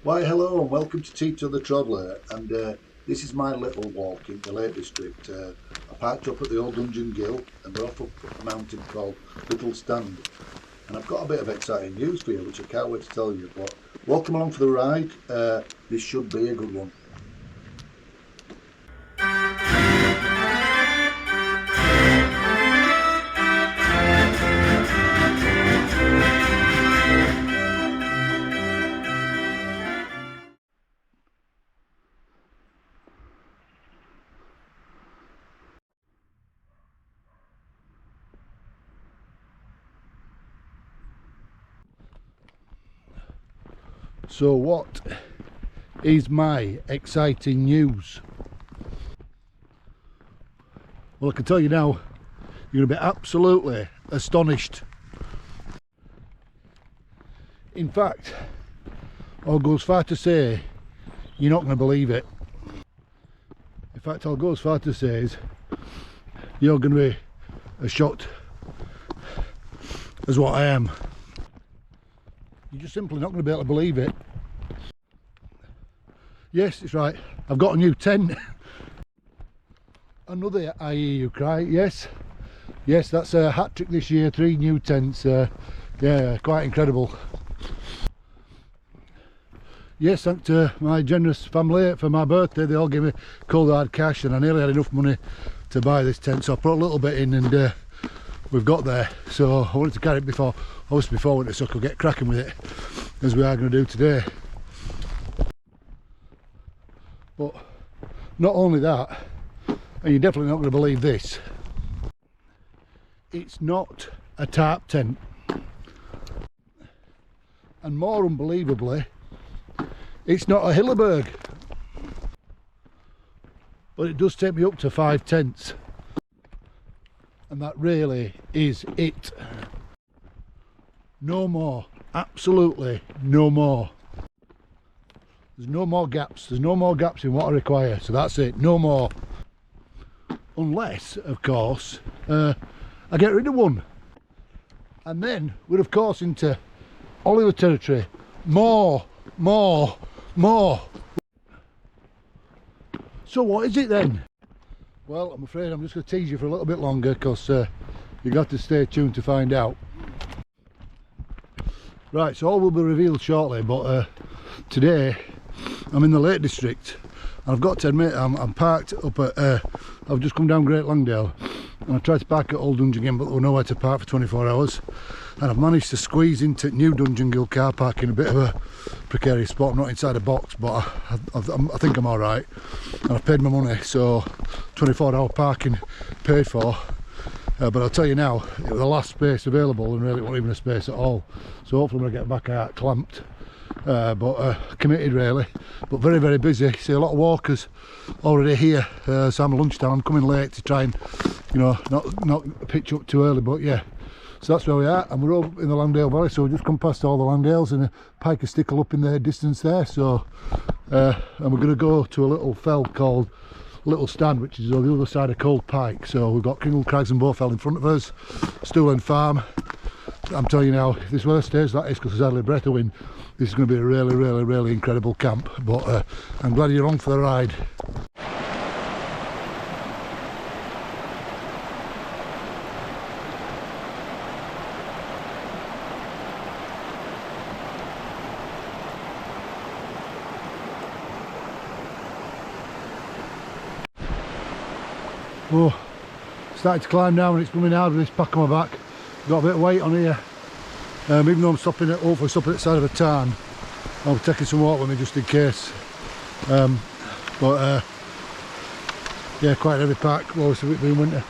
Why hello and welcome to Tito The Troddler, and this is my little walk in the Lake District. I parked up at the old Dungeon Gill and we're off up a mountain called Little Stand, and I've got a bit of exciting news for you which I can't wait to tell you, but welcome along for the ride. This should be a good one. So what is my exciting news? Well, I can tell you now, you're going to be absolutely astonished. In fact, I'll go as far to say you're not going to believe it. In fact, I'll go as far to say is you're going to be as shocked as what I am. You're just simply not going to be able to believe it. Yes, it's right. I've got a new tent. Another I hear you cry. Yes, that's a hat trick this year. 3 new tents. Yeah, quite incredible. Yes, thanks to my generous family for my birthday. They all gave me cold hard cash, and I nearly had enough money to buy this tent. So I put a little bit in, and we've got there. So I wanted to carry it before winter, so I could get cracking with it, as we are going to do today. But not only that, and you're definitely not going to believe this, it's not a tarp tent. And more unbelievably, it's not a Hilleberg. But it does take me up to 5 tents. And that really is it. No more. Absolutely no more. There's no more gaps. There's no more gaps in what I require. So that's it. No more. Unless, of course, I get rid of one. And then we're, of course, into Oliver territory. More. So what is it then? Well, I'm afraid I'm just going to tease you for a little bit longer, because you've got to stay tuned to find out. Right, so all will be revealed shortly, but today I'm in the Lake District, and I've got to admit I'm parked up at, I've just come down Great Langdale, and I tried to park at Old Dungeon Gill, but there was nowhere to park for 24 hours, and I've managed to squeeze into New Dungeon Gill car park in a bit of a precarious spot. I'm not inside a box, but I think I'm alright, and I've paid my money, so 24-hour parking paid for. But I'll tell you now, it was the last space available, and really it wasn't even a space at all. So hopefully when I get back out clamped, but committed really, but very, very busy. See a lot of walkers already here, so I'm lunchtime. I'm coming late to try and, you know, not pitch up too early, but yeah. So that's where we are, and we're over in the Langdale Valley, so we've just come past all the Langdales and a pike of stickle up in the distance there. So and we're going to go to a little fell called Little Stand, which is on the other side of Cold Pike. So we've got Kringle Crags and Bowfell in front of us, Stool End Farm. I'm telling you now, if this weather stays like this, because there's hardly a breath of wind, this is going to be a really, really, really incredible camp. But I'm glad you're on for the ride. Oh, started to climb down, and it's coming hard with this pack on my back. Got a bit of weight on here. Even though I'm stopping at the side of a tarn, I'll be taking some water with me just in case. Yeah, quite a heavy pack, obviously with it being winter.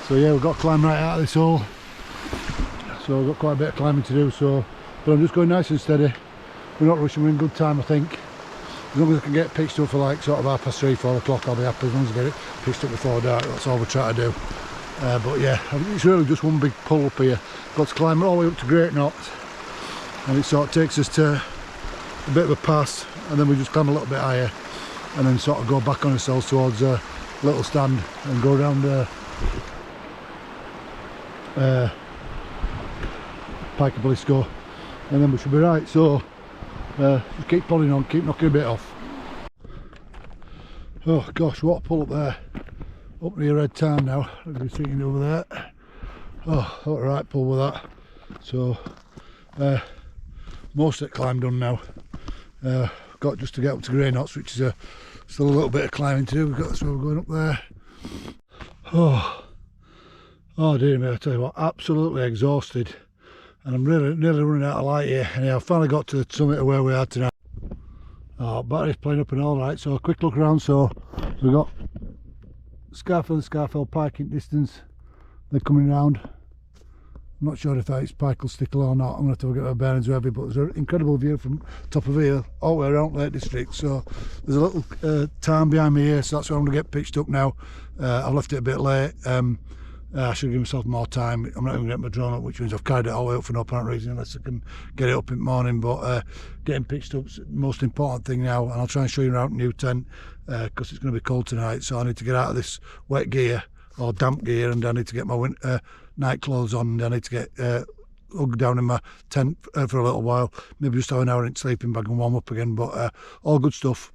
So yeah, we've got to climb right out of this hole. So we've got quite a bit of climbing to do. So, but I'm just going nice and steady. We're not rushing, we're in good time, I think. As long as I can get pitched up for like sort of 3:30, 4 o'clock, I'll be happy. As long as I get it pitched up before dark, that's all we're trying to do. But yeah, it's really just one big pull up here. Got to climb all the way up to Great Knot, and it sort of takes us to a bit of a pass, and then we just climb a little bit higher, and then sort of go back on ourselves towards a Little Stand and go around Pike of Blisco, and then we should be right. So just keep pulling on, keep knocking a bit off. Oh gosh, what a pull up there. Up near Red Tarn now, I'll be sitting over there. Oh, what a right pull with that. So, most of the climb done now. Got just to get up to Grey Knots, which is still a little bit of climbing to do. That's where we're going up there. Oh dear me, I tell you what, absolutely exhausted. And I'm really nearly running out of light here. And I've finally got to the summit of where we are tonight. Oh, battery's playing up and all right. So a quick look around. So we've got Scarfell and Scarfell Pike in distance. They're coming round. I'm not sure if that's Pike'll Stickle or not. I'm going to have to get my bearings heavy, but there's an incredible view from top of here all the way around Lake District. So there's a little tarn behind me here, so that's where I'm going to get pitched up now. I've left it a bit late. I should give myself more time. I'm not going to get my drone up, which means I've carried it all the way up for no apparent reason unless I can get it up in the morning. But getting pitched up is the most important thing now, and I'll try and show you around new tent because it's going to be cold tonight. So I need to get out of this wet gear or damp gear, and I need to get my night clothes on, and I need to get hugged down in my tent for a little while, maybe just have an hour in sleeping bag and warm up again. But all good stuff.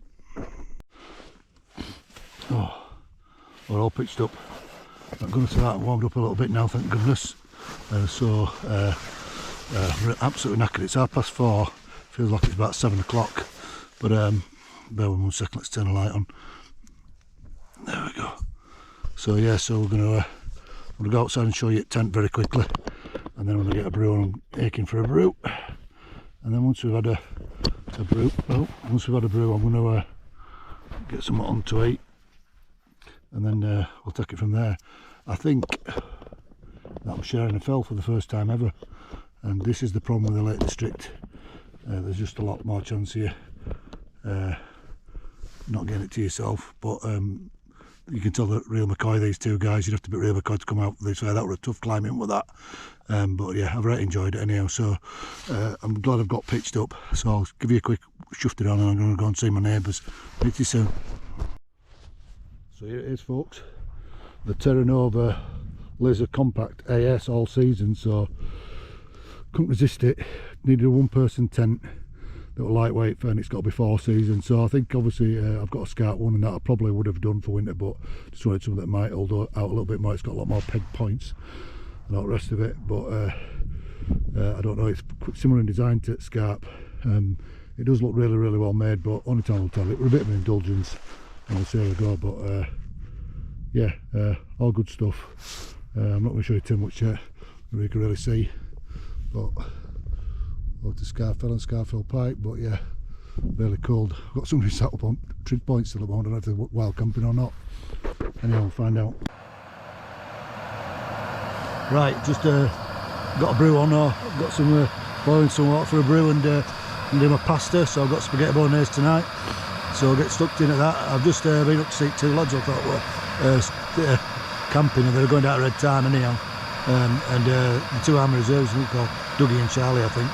Oh, we're all pitched up. I'm going to start warmed up a little bit now, thank goodness. We're absolutely knackered. It's 4:30. Feels like it's about 7 o'clock. But bear with me 1 second. Let's turn the light on. There we go. So yeah, so we're going to go outside and show you the tent very quickly, and then I'm going to get a brew. And I'm aching for a brew. And then once we've had a brew, I'm going to get something on to eat, and then we'll take it from there. I think that I'm sharing a fell for the first time ever, and this is the problem with the Lake District. There's just a lot more chance here not getting it to yourself, but you can tell that real McCoy, these two guys, you'd have to be real McCoy to come out this way. That were a tough climbing with that, but yeah, I've really enjoyed it anyhow. So I'm glad I've got pitched up. So I'll give you a quick shufted on, and I'm going to go and see my neighbours. Meet you soon. So here it is, folks, the Terra Nova Laser Compact AS all season. So couldn't resist it. Needed a one-person tent that were lightweight, and it's got to be 4 seasons. So I think obviously I've got a Scout one, and that I probably would have done for winter, but just wanted something that might hold out a little bit more. It's got a lot more peg points and all the rest of it, but I don't know, it's similar in design to Scarp. It does look really, really well made, but only time will tell. It was a bit of an indulgence, and we'll see how we go. But yeah, all good stuff. I'm not going to show you too much yet, you can really see, but to Scarfell and Scarfell Pike. But yeah, really cold. I've got somebody sat up on trig points still at the moment. I don't know if they're wild camping or not. Anyway, we'll find out. Right, just got a brew on, or got some boiling some water for a brew, and do my pasta. So I've got spaghetti bolognese tonight, so I'll get stuck in at that. I've just been up to see 2 lads I thought were camping, and they're going down to Red Tarn anyhow, and the 2 Army Reserves, called Dougie and Charlie, I think.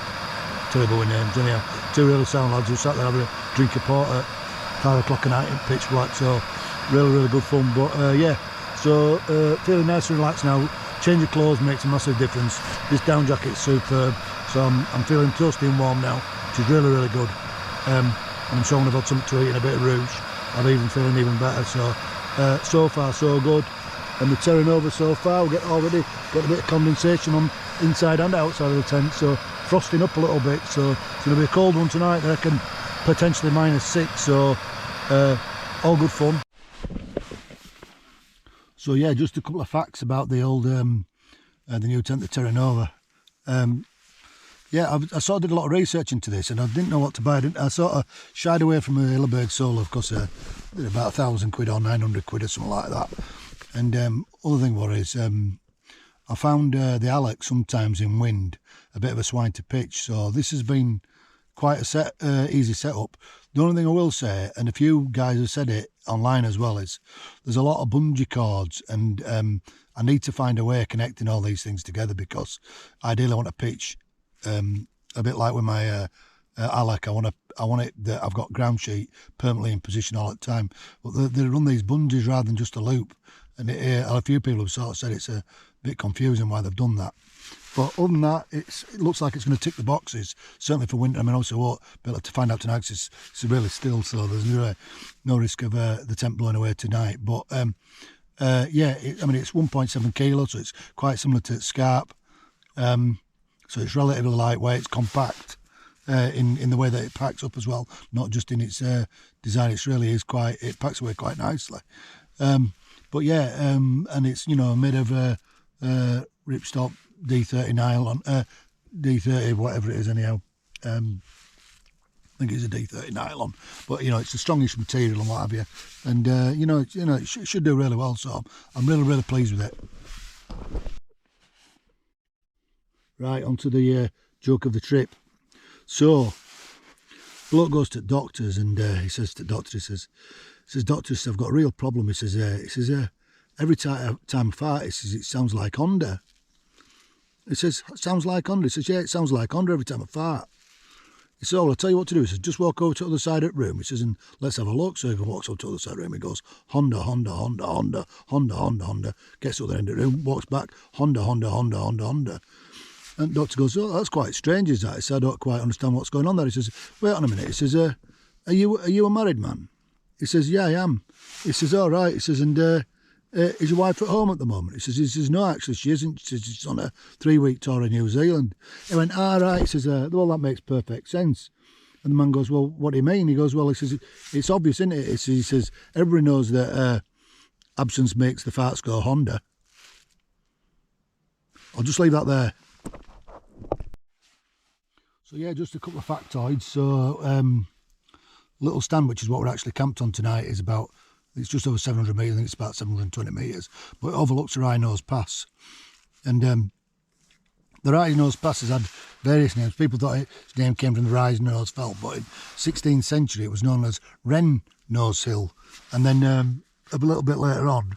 Terrible with names anyhow. 2 really sound lads who sat there having a drink of port at 5 o'clock at night in pitch black. So really, really good fun. But yeah, so feeling nice and relaxed now. Change of clothes makes a massive difference. This down jacket's superb, so I'm feeling toasty and warm now, which is really, really good. I'm sure when I've had something to eat and a bit of rouge, I'm even feeling even better. So so far so good. And the Terra Nova so far, we already got a bit of condensation on inside and outside of the tent, so frosting up a little bit. So it's going to be a cold one tonight, I reckon, potentially -6. So all good fun. So yeah, just a couple of facts about the old the new tent, the Terra Nova. Yeah, I sort of did a lot of research into this, and I didn't know what to buy. I sort of shied away from a Hilleberg Solo because they're about £1,000 or 900 quid or something like that. And other thing was I found the Alex sometimes in wind a bit of a swine to pitch. So this has been quite a easy setup. The only thing I will say, and a few guys have said it online as well, is there's a lot of bungee cords, and I need to find a way of connecting all these things together, because ideally I want to pitch a bit like with my Alec. I want it that I've got ground sheet permanently in position all the time. But they run these bungees rather than just a loop, and a few people have sort of said it's a bit confusing why they've done that. But other than that, it looks like it's going to tick the boxes, certainly for winter. I mean, obviously, I won't be able to find out tonight because it's really still, so there's no risk of the temp blowing away tonight. But yeah, I mean, it's 1.7 kilos, so it's quite similar to Scarp. So it's relatively lightweight, it's compact in the way that it packs up as well, not just in its design. It packs away quite nicely. But yeah, and it's, you know, made of ripstop D30 nylon, D30 whatever it is anyhow. I think it's a D30 nylon, but you know, it's the strongest material and what have you. And you know, it should do really well. So I'm really pleased with it. Right, on to the joke of the trip. So, bloke goes to doctors and he says to the doctor, he says, doctor, I've got a real problem. He says, every time I fart, he says, it sounds like Honda. He says, sounds like Honda? He says, yeah, it sounds like Honda every time I fart. He says, oh, well, I'll tell you what to do. He says, just walk over to the other side of the room. He says, and let's have a look. So he walks over to the other side of the room. He goes, Honda, Honda, Honda, Honda, Honda, Honda, Honda. Gets to the other end of the room, walks back, Honda, Honda, Honda, Honda, Honda. And the doctor goes, oh, that's quite strange, is that? He says, I don't quite understand what's going on there. He says, wait on a minute. He says, are you a married man? He says, yeah, I am. He says, all right. He says, and is your wife at home at the moment? He says, no, actually, she isn't. He says, she's on a 3-week tour in New Zealand. He went, all right. He says, well, that makes perfect sense. And the man goes, well, what do you mean? He goes, well, he says, it's obvious, isn't it? He says, everybody knows that absence makes the farts go Honda. I'll just leave that there. So yeah, just a couple of factoids. So Little Stand, which is what we're actually camped on tonight, is it's just over 700 metres. I think it's about 720 metres, but it overlooks the Wry Nose Pass. And the Wry Nose Pass has had various names. People thought its name came from the Wry Nose Fell, but in 16th century it was known as Wren Nose Hill. And then a little bit later on,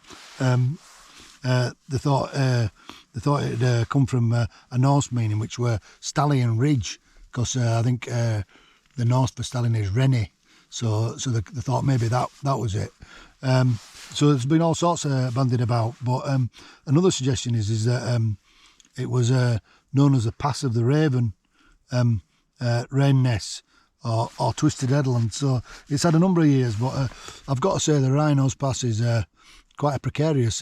they thought it had come from a Norse meaning, which were Stallion Ridge, because I think the Norse for stallion is Rennie. So they thought maybe that was it. So there's been all sorts bandied about, but another suggestion is that it was known as the Pass of the Raven, Rain Ness, or Twisted Headland. So it's had a number of years, but I've got to say the Wry Nose Pass is quite a precarious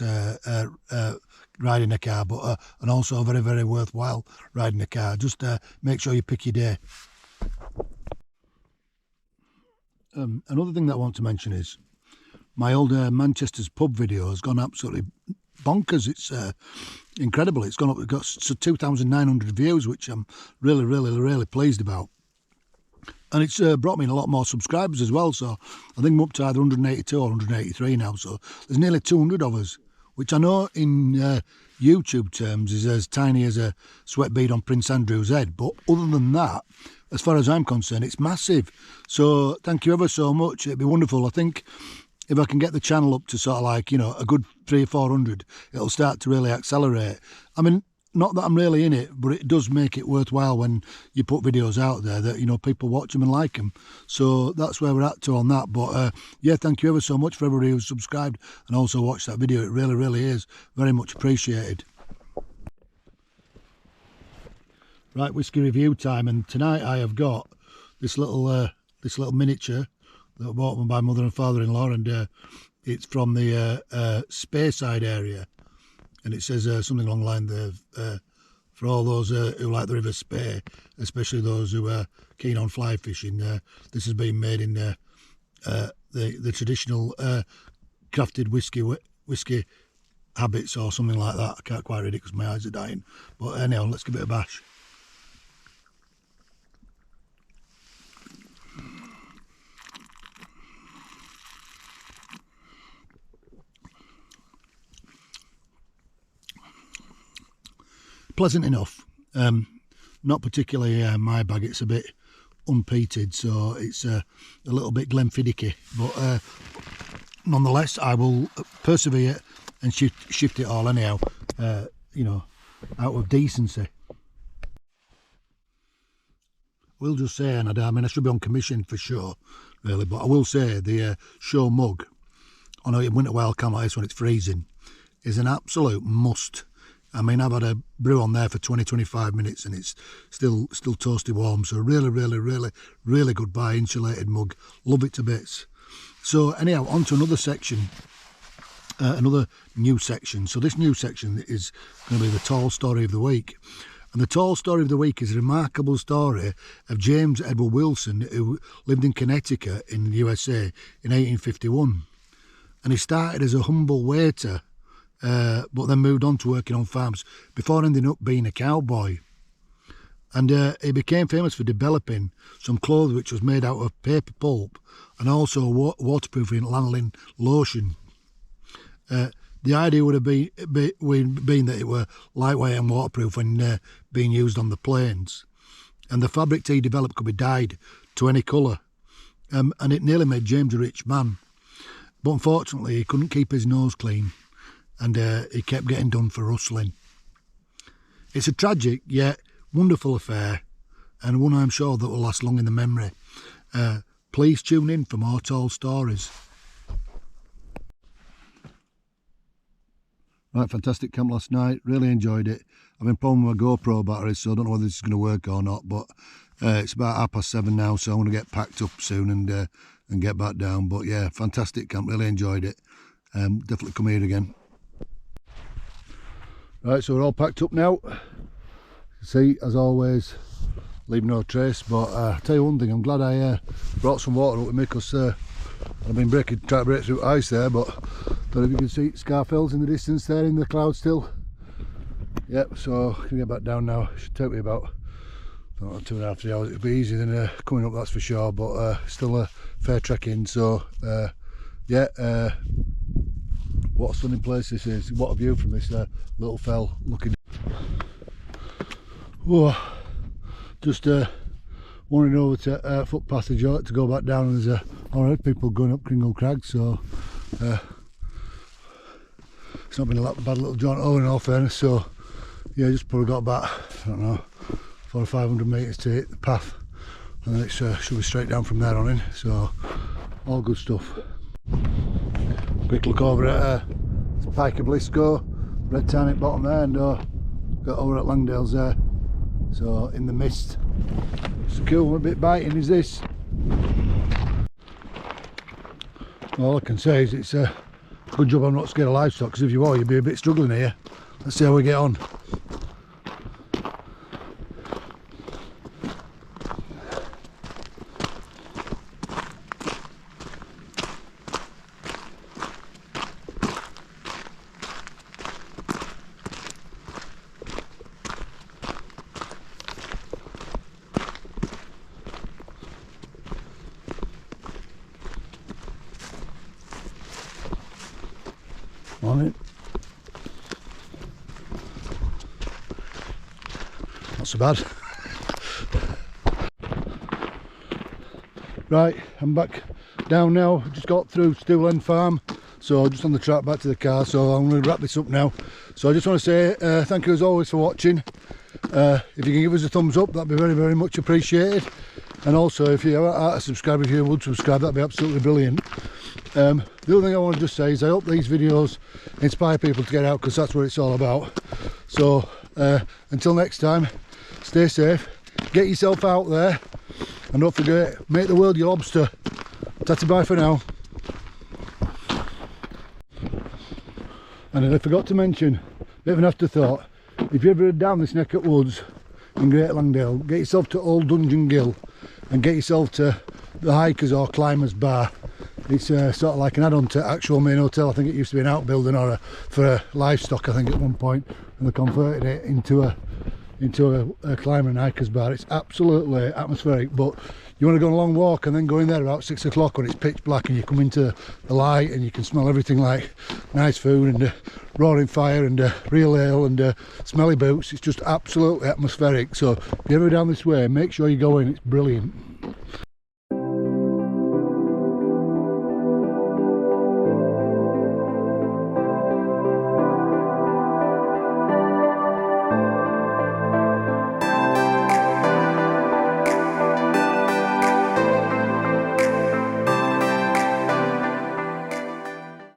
riding a car, but and also very, very worthwhile riding a car. Just make sure you pick your day. Another thing that I want to mention is my old Manchester's pub video has gone absolutely bonkers. It's incredible. It's gone up. We've got 2,900 views, which I'm really pleased about. And it's brought me in a lot more subscribers as well. So I think I'm up to either 182 or 183 now. So there's nearly 200 of us, which I know in YouTube terms is as tiny as a sweat bead on Prince Andrew's head. But other than that, as far as I'm concerned, it's massive. So thank you ever so much. It'd be wonderful. I think if I can get the channel up to sort of like, you know, a good 300 or 400, it'll start to really accelerate. I mean, not that I'm really in it, but it does make it worthwhile when you put videos out there that, you know, people watch them and like them. So that's where we're at to on that. But yeah, thank you ever so much for everybody who's subscribed and also watched that video. It really is very much appreciated. Right, whiskey review time, and tonight I have got this little miniature that I bought by mother and father-in-law, and it's from the Speyside area. And it says something along the line of for all those who like the River Spey, especially those who are keen on fly fishing. This has been made in the traditional crafted whiskey habits or something like that. I can't quite read it because my eyes are dying. But anyhow, let's give it a bash. Pleasant enough, not particularly my bag. It's a bit unpeated, so it's a little bit Glenfiddicky, but nonetheless I will persevere and shift it all anyhow, you know, out of decency. We'll just say, and I mean I should be on commission for sure really, but I will say the show mug on a winter wild camp like this when it's freezing is an absolute must. I mean, I've had a brew on there for 20-25 minutes and it's still toasty warm. So really good buy, insulated mug. Love it to bits. So anyhow, on to another section, another new section. So this new section is going to be the tall story of the week. And the tall story of the week is a remarkable story of James Edward Wilson, who lived in Connecticut in the USA in 1851. And he started as a humble waiter, but then moved on to working on farms before ending up being a cowboy. And he became famous for developing some clothes which was made out of paper pulp and also waterproofing lanolin lotion. The idea would have been that it were lightweight and waterproof when being used on the plains. And the fabric he developed could be dyed to any colour. And it nearly made James a rich man. But unfortunately, he couldn't keep his nose clean. And he kept getting done for rustling. It's a tragic yet wonderful affair, and one I'm sure that will last long in the memory. Please tune in for more tall stories. Right, fantastic camp last night, really enjoyed it. I've been playing with my GoPro batteries, so I don't know whether this is going to work or not, but it's about 7:30 now, so I'm going to get packed up soon and get back down. But yeah, fantastic camp, really enjoyed it. Definitely come here again. Right, so we're all packed up now. See, as always, leave no trace. But I'll tell you one thing, I'm glad I brought some water up with me, because I've been trying to break through ice there. But don't know if you can see Scarfells in the distance there in the clouds still. Yep, so I can get back down now. Should take me about, I don't know, 2.5 to 3 hours. It'll be easier than coming up, that's for sure. But still a fair trek in. So yeah. What a stunning place this is. What a view from this little fell looking. Whoa, just wandering over to foot passage to go back down, and there's already people going up Kringle Crag, so it's not been a bad little jaunt over in all fairness. So yeah, just probably got about, I don't know, 400 or 500 metres to hit the path, and then it should be straight down from there on in. So all good stuff. Quick look over at Pike of Blisco, red tarnic bottom there, and got over at Langdale's there. So in the mist. It's cool, a bit biting is this. All I can say is it's a good job I'm not scared of livestock, because if you are, you'd be a bit struggling here. Let's see how we get on. On it. Not so bad. Right, I'm back down now. Just got through Stool End Farm, so just on the track back to the car. So I'm going to wrap this up now. So I just want to say thank you as always for watching. If you can give us a thumbs up, that'd be very much appreciated. And also, if you are a subscriber, if you would subscribe, that'd be absolutely brilliant. The other thing I want to just say is I hope these videos inspire people to get out, because that's what it's all about. So until next time, stay safe, get yourself out there, and don't forget, make the world your lobster. Ta-ta, bye for now. And then I forgot to mention, bit of an afterthought, if you're ever down this neck of woods in Great Langdale, get yourself to Old Dungeon Gill and get yourself to the Hikers or Climbers Bar. It's sort of like an add-on to actual main hotel. I think it used to be an outbuilding or for livestock, I think, at one point, and they converted it into a climber and hikers bar. It's absolutely atmospheric, but you want to go on a long walk and then go in there about 6 o'clock when it's pitch black and you come into the light and you can smell everything like nice food and roaring fire and real ale and smelly boots. It's just absolutely atmospheric. So if you're ever down this way, make sure you go in. It's brilliant.